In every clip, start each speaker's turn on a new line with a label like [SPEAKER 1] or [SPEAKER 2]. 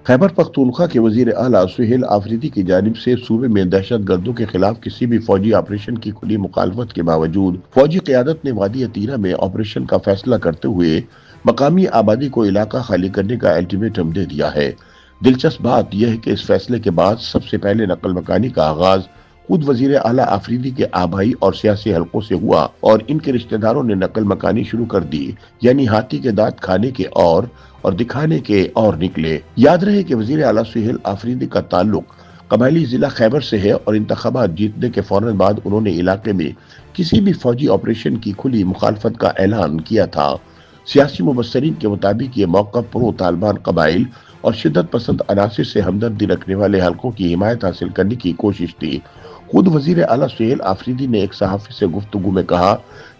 [SPEAKER 1] खैबर पख्तूनख्वा के वजीर आला सुहेल आफरीदी की जानिब से सूबे में दहशत गर्दों के खिलाफ किसी भी फौजी ऑपरेशन की खुली मुखालफत के बावजूद फौजी क़यादत ने वादी तीरा में ऑपरेशन का फैसला करते हुए मकामी आबादी को इलाका खाली करने का अल्टीमेटम दे दिया है। दिलचस्प बात यह है कि इस फैसले के बाद सबसे पहले नकल मकानी का आगाज खुद वजीर आला आफरीदी के आबाई और सियासी हलकों से हुआ और इनके रिश्तेदारों ने नकल मकानी शुरू कर दी, यानी हाथी के दांत खाने के और दिखाने के और निकले। याद रहे कि वजीर आला सुहेल आफरीदी का ताल्लुक कबायली जिला खैबर से है और इंतखाबात जीतने के फौरन बाद उन्होंने इलाके में किसी भी फौजी ऑपरेशन की खुली मुखालफत का ऐलान किया था। सियासी मुबस्सरीन के मुताबिक ये मौका प्रो तालिबान कबाइल और शिद्दत पसंद अनासिर से हमदर्दी रखने वाले हलकों की हिमायत हासिल करने की कोशिश थी। खुद वजीर आला सुहेल आफरीदी ने एक सहाफी से गुफ्तगू में कहा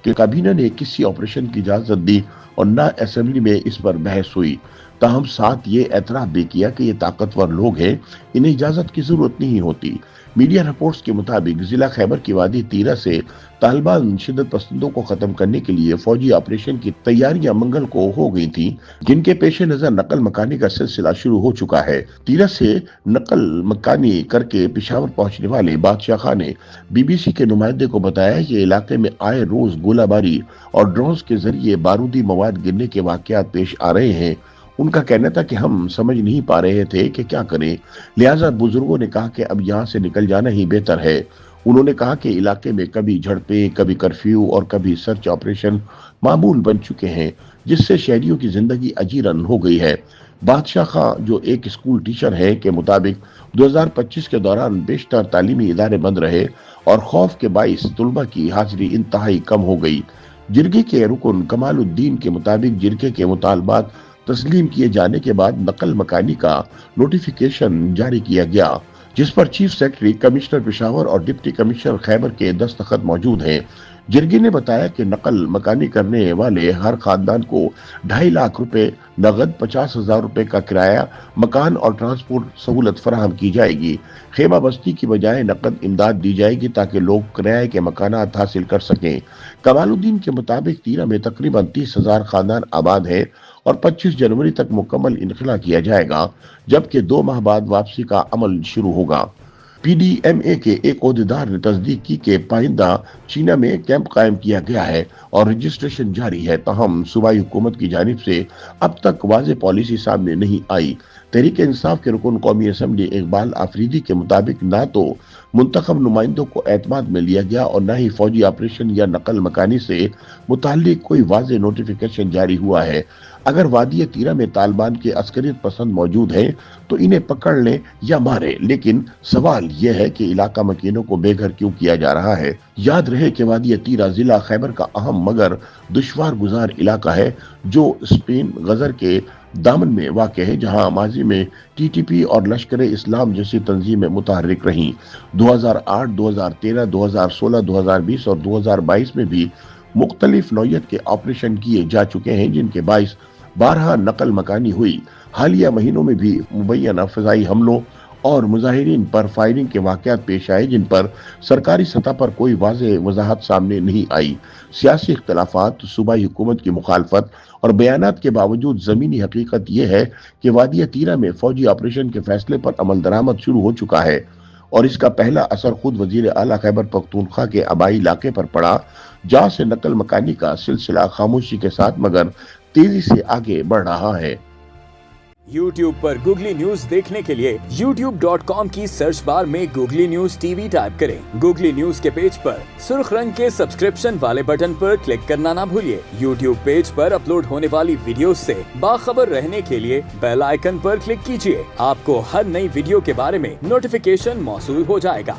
[SPEAKER 1] कि काबीना ने किसी ऑपरेशन की इजाजत दी और न असेंबली में इस पर बहस हुई। ताहम साथ ये एतराफ भी किया कि ये ताकतवर लोग हैं, इन्हें इजाजत की जरूरत नहीं होती। मीडिया रिपोर्ट्स के मुताबिक जिला खैबर की वादी तीरा से तालिबान शिद्दत पसंदों को खत्म करने के लिए फौजी ऑपरेशन की तैयारियां मंगल को हो गई थी, जिनके पेश नजर नकल मकानी का सिलसिला शुरू हो चुका है। तीरा से नकल मकानी करके पिशावर पहुंचने वाले बादशाह खान ने BBC के नुमाइंदे को बताया कि इलाके में आए रोज गोलाबारी और ड्रोन के जरिए बारूदी मवाद गिरने के वाकयात पेश आ रहे हैं। उनका कहना था कि हम समझ नहीं पा रहे थे कि क्या करें, लिहाजा बुजुर्गों ने कहा कि अब यहाँ से निकल जाना ही बेहतर है। उन्होंने कहा कि इलाके में कभी झड़पें, कभी कर्फ्यू और कभी सर्च ऑपरेशन मामूल बन चुके हैं, जिससे शहरियों की जिंदगी अजीरन हो गई है। बादशाह खां जो एक स्कूल टीचर है के मुताबिक 2025 के दौरान बेशतर तालीमी इदारे बंद रहे और खौफ के बाइस तुलबा की हाजिरी इंतहाई कम हो गई। जिरगे के रुकन कमालुद्दीन के मुताबिक जिरगे के मुतालबात तस्लीम किए जाने के बाद नकल मकानी का नोटिफिकेशन जारी किया गया, जिस पर चीफ सेक्रेटरी, कमिश्नर पेशावर और डिप्टी कमिश्नर खैबर के दस्तखत मौजूद हैं। जिरगी ने बताया कि नकल मकानी करने वाले हर खानदान को 2.5 लाख रुपए नगद, 50,000 रुपए का किराया, मकान और ट्रांसपोर्ट सहूलत फराहम की जाएगी। खेमा बस्ती की बजाय नकद इमदाद दी जाएगी ताकि लोग किराए के मकानात हासिल कर सकें। कमालुद्दीन के मुताबिक तीरा में तकरीबन 30,000 खानदान आबाद है और 25 जनवरी तक मुकम्मल इनखला किया जाएगा, जबकि 2 माह बाद वापसी का अमल शुरू होगा। PDMA के एक ओहदेदार ने तस्दीक की कि पाइंदा चीना में कैंप कायम किया गया है और रजिस्ट्रेशन जारी है, ताहम सूबाई हुकूमत की जानिब से अब तक वाज़ेह पॉलिसी सामने नहीं आई। तहरीक इंसाफ के रुकन कौमी असम्बली इकबाल आफरीदी के मुताबिक ना तो मुंतखब नुमाइंदों को एतमाद में लिया गया और न ही फौजी ऑपरेशन या नकल मकानी से मुताल्लिक कोई वाज़ेह नोटिफिकेशन जारी हुआ है। अगर वादी तीरा में तालिबान के अस्करियत पसंद मौजूद हैं तो इन्हें पकड़ लें या मारें, लेकिन सवाल यह है कि इलाका मकीनों को बेघर क्यों किया जा रहा है। याद रहे कि वादी तीरा जिला खैबर का अहम मगर दुश्वार गुजार इलाका है, जो स्पेन गजर के दामन में वाक़ है, जहां माजी में TTP और लश्कर इस्लाम जैसी तंजीमें मुतहर्रिक रहीं। 2008, 2013, 2016, 2020 और 2022 में भी मुख्तलिफ नौयत के ऑपरेशन किए जा चुके हैं, जिनके बाइस 12 नकल मकानी हुई। हालिया महीनों में भी मुबैना फ़िज़ाई हमलों और मुजाहिरीन पर फायरिंग के वाक़यात पेश आए, जिन पर सरकारी सतह पर कोई वाज़ेह वजाहत सामने नहीं आई। सियासी इख्तलाफात, सूबाई हुकूमत की मुखालफत और बयानात के बावजूद ज़मीनी हकीकत यह है कि वादी तीरा में फौजी ऑपरेशन के फैसले पर अमल दरामद शुरू हो चुका है और इसका पहला असर खुद वजीर आला खैबर पख्तूनख्वा के आबाई इलाके पर पड़ा, जहां से नकल मकानी का सिलसिला खामोशी के साथ मगर तेजी से आगे बढ़ रहा है।
[SPEAKER 2] YouTube पर गूगली न्यूज देखने के लिए youtube.com की सर्च बार में गूगली न्यूज TV टाइप करें। गूगली न्यूज के पेज पर सुर्ख रंग के सब्सक्रिप्शन वाले बटन पर क्लिक करना ना भूलिए। YouTube पेज पर अपलोड होने वाली वीडियोस से बाखबर रहने के लिए बेल आइकन पर क्लिक कीजिए। आपको हर नई वीडियो के बारे में नोटिफिकेशन मौसूल हो जाएगा।